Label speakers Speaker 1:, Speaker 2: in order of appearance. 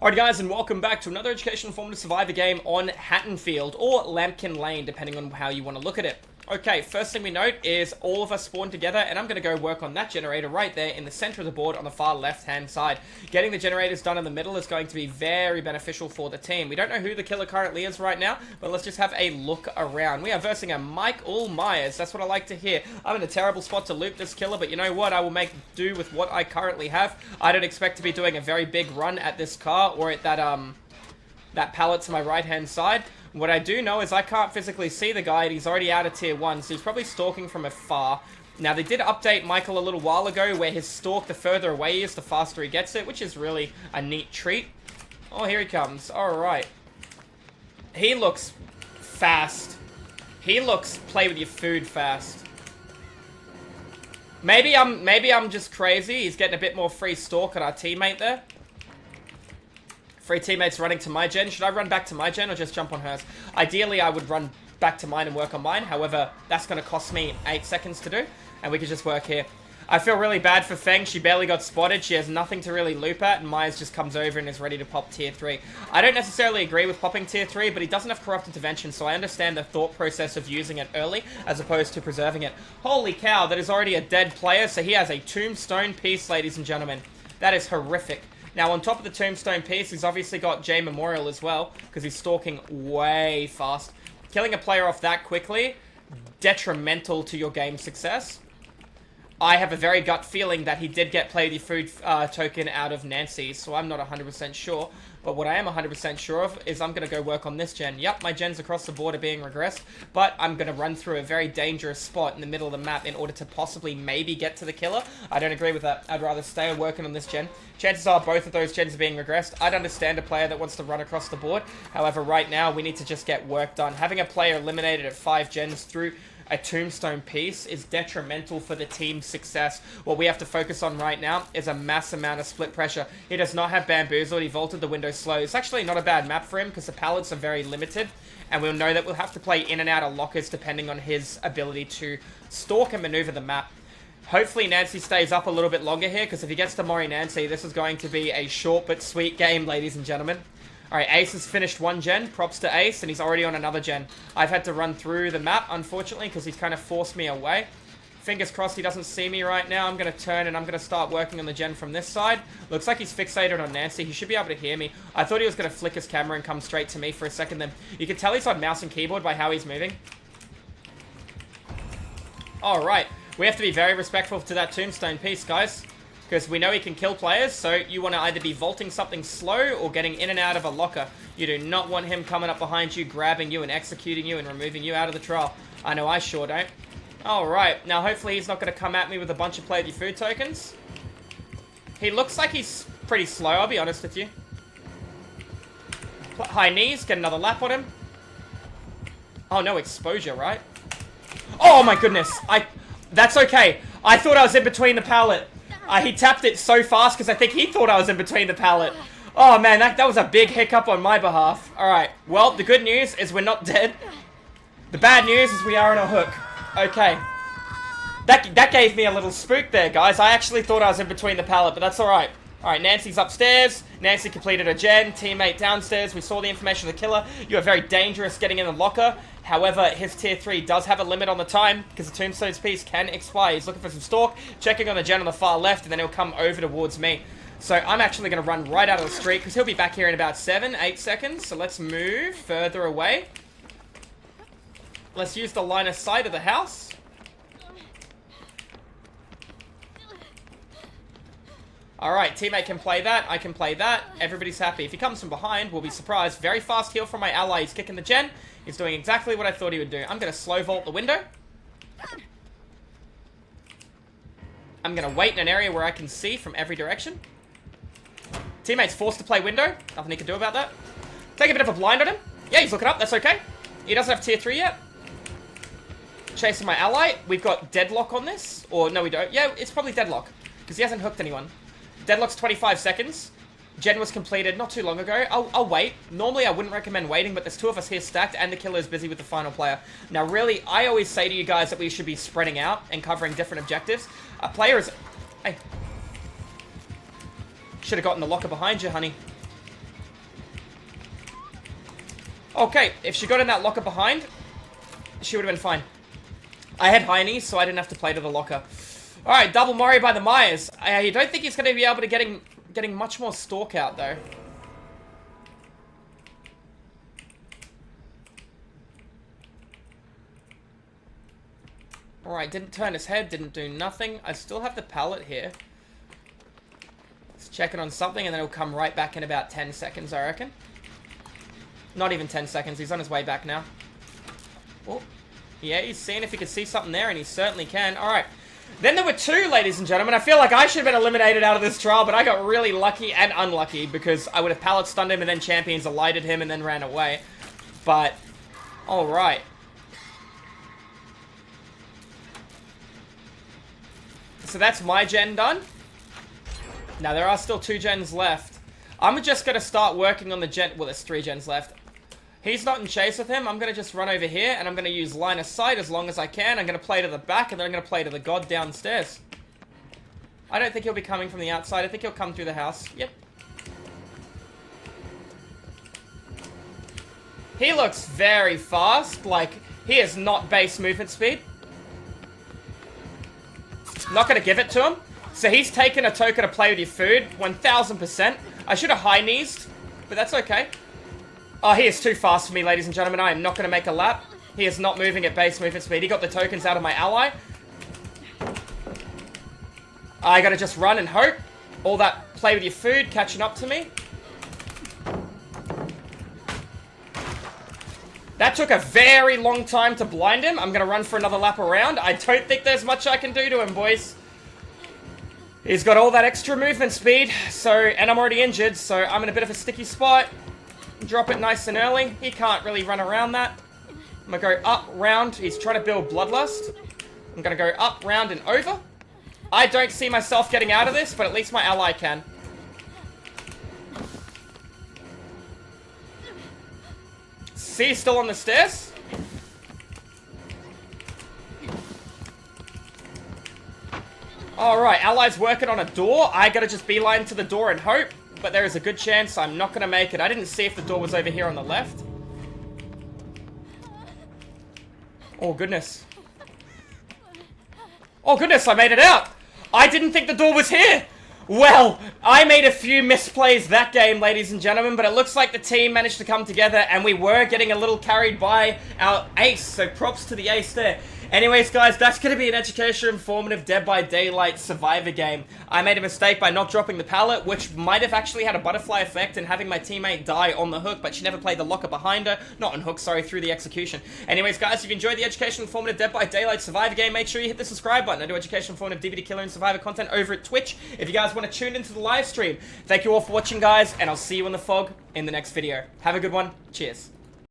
Speaker 1: Alright guys, and welcome back to another educational informative survivor game on Hattonfield, or Lampkin Lane, depending on how you want to look at it. Okay, first thing we note is all of us spawn together, and I'm going to go work on that generator right there in the center of the board on the far left-hand side. Getting the generators done in the middle is going to be very beneficial for the team. We don't know who the killer currently is right now, but let's just have a look around. We are versing a Michael Myers. That's what I like to hear. I'm in a terrible spot to loop this killer, but you know what? I will make do with what I currently have. I don't expect to be doing a very big run at this car or at that pallet to my right-hand side. What I do know is I can't physically see the guy, and he's already out of tier 1, so he's probably stalking from afar. Now, they did update Michael a little while ago, where his stalk, the further away he is, the faster he gets it, which is really a neat treat. Oh, here he comes. Alright. He looks fast. He looks play with your food fast. Maybe I'm just crazy. He's getting a bit more free stalk on our teammate there. Free teammates running to my gen. Should I run back to my gen or just jump on hers? Ideally, I would run back to mine and work on mine. However, that's going to cost me 8 seconds to do. And we could just work here. I feel really bad for Feng. She barely got spotted. She has nothing to really loop at. And Myers just comes over and is ready to pop tier 3. I don't necessarily agree with popping tier 3, but he doesn't have corrupt intervention. So I understand the thought process of using it early as opposed to preserving it. Holy cow, that is already a dead player. So he has a Tombstone piece, ladies and gentlemen. That is horrific. Now, on top of the Tombstone piece, he's obviously got J Memorial as well, because he's stalking way fast. Killing a player off that quickly, detrimental to your game success. I have a very gut feeling that he did get play the food token out of Nancy, so I'm not 100% sure. But what I am 100% sure of is I'm going to go work on this gen. Yep, my gens across the board are being regressed, but I'm going to run through a very dangerous spot in the middle of the map in order to possibly maybe get to the killer. I don't agree with that. I'd rather stay working on this gen. Chances are both of those gens are being regressed. I'd understand a player that wants to run across the board. However, right now, we need to just get work done. Having a player eliminated at 5 gens through a Tombstone piece is detrimental for the team's success. What we have to focus on right now is a mass amount of split pressure. He does not have bamboozled. He vaulted the window slow. It's actually not a bad map for him because the pallets are very limited. And we'll know that we'll have to play in and out of lockers depending on his ability to stalk and maneuver the map. Hopefully Nancy stays up a little bit longer here, because if he gets to Mori Nancy, this is going to be a short but sweet game, ladies and gentlemen. Alright, Ace has finished one gen. Props to Ace, and he's already on another gen. I've had to run through the map, unfortunately, because he's kind of forced me away. Fingers crossed he doesn't see me right now. I'm going to turn and I'm going to start working on the gen from this side. Looks like he's fixated on Nancy. He should be able to hear me. I thought he was going to flick his camera and come straight to me for a second then. You can tell he's on mouse and keyboard by how he's moving. Alright, we have to be very respectful to that Tombstone piece, guys. Because we know he can kill players, so you want to either be vaulting something slow or getting in and out of a locker. You do not want him coming up behind you, grabbing you, and executing you, and removing you out of the trial. I know I sure don't. Alright, now hopefully he's not going to come at me with a bunch of play the food tokens. He looks like he's pretty slow, I'll be honest with you. High knees, get another lap on him. Oh, no exposure, right? Oh my goodness, that's okay. I thought I was in between the pallet. He tapped it so fast because I think he thought I was in between the pallet. Oh man, that was a big hiccup on my behalf. Alright, well, the good news is we're not dead. The bad news is we are on a hook. Okay. That gave me a little spook there, guys. I actually thought I was in between the pallet, but that's alright. Alright, Nancy's upstairs. Nancy completed her gen. Teammate downstairs. We saw the information of the killer. You are very dangerous getting in the locker. However, his tier 3 does have a limit on the time because the Tombstone's piece can expire. He's looking for some stalk, checking on the gen on the far left, and then he'll come over towards me. So I'm actually going to run right out of the street because he'll be back here in about 7-8 seconds. So let's move further away. Let's use the line of sight of the house. Alright, teammate can play that, I can play that, everybody's happy. If he comes from behind, we'll be surprised. Very fast heal from my ally, he's kicking the gen. He's doing exactly what I thought he would do. I'm going to slow vault the window. I'm going to wait in an area where I can see from every direction. Teammate's forced to play window, nothing he can do about that. Take a bit of a blind on him. Yeah, he's looking up, that's okay. He doesn't have tier 3 yet. Chasing my ally, we've got deadlock on this. Or no, we don't. Yeah, it's probably deadlock, because he hasn't hooked anyone. Deadlock's 25 seconds. Gen was completed not too long ago. I'll wait. Normally, I wouldn't recommend waiting, but there's 2 of us here stacked, and the killer is busy with the final player. Now, really, I always say to you guys that we should be spreading out and covering different objectives. A player is... Hey. Should have gotten the locker behind you, honey. Okay, if she got in that locker behind, she would have been fine. I had high knees, so I didn't have to play to the locker. Alright, double Mori by the Myers. I don't think he's going to be able to getting much more stalk out, though. Alright, didn't turn his head, didn't do nothing. I still have the pallet here. Let's check it on something, and then he'll come right back in about 10 seconds, I reckon. Not even 10 seconds, he's on his way back now. Oh, yeah, he's seeing if he could see something there, and he certainly can. Alright. Then there were two, ladies and gentlemen. I feel like I should have been eliminated out of this trial, but I got really lucky and unlucky because I would have pallet stunned him and then champions alighted him and then ran away. But, alright. So that's my gen done. Now, there are still 2 gens left. I'm just going to start working on the gen... Well, there's 3 gens left. He's not in chase with him. I'm going to just run over here, and I'm going to use line of sight as long as I can. I'm going to play to the back, and then I'm going to play to the god downstairs. I don't think he'll be coming from the outside. I think he'll come through the house. Yep. He looks very fast. Like, he is not base movement speed. Not going to give it to him. So he's taken a token to play with your food. 1000%. I should have high-kneesed, but that's okay. Oh, he is too fast for me, ladies and gentlemen. I am not going to make a lap. He is not moving at base movement speed. He got the tokens out of my ally. I got to just run and hope. All that play with your food catching up to me. That took a very long time to blind him. I'm going to run for another lap around. I don't think there's much I can do to him, boys. He's got all that extra movement speed, and I'm already injured, so I'm in a bit of a sticky spot. Drop it nice and early. He can't really run around that. I'm going to go up, round. He's trying to build Bloodlust. I'm going to go up, round, and over. I don't see myself getting out of this, but at least my ally can. See, he's still on the stairs. Alright, ally's working on a door. I got to just beeline to the door and hope. But there is a good chance I'm not going to make it. I didn't see if the door was over here on the left. Oh, goodness. Oh, goodness, I made it out. I didn't think the door was here. Well, I made a few misplays that game, ladies and gentlemen, but it looks like the team managed to come together, and we were getting a little carried by our ace, so props to the ace there. Anyways, guys, that's going to be an educational, informative Dead by Daylight survivor game. I made a mistake by not dropping the pallet, which might have actually had a butterfly effect and having my teammate die on the hook, but she never played the locker behind her. Not on hook, sorry, through the execution. Anyways, guys, if you enjoyed the educational, informative Dead by Daylight survivor game, make sure you hit the subscribe button. I do educational, informative DBD killer and survivor content over at Twitch. If you guys want to tune into the live stream, thank you all for watching, guys, and I'll see you in the fog in the next video. Have a good one. Cheers.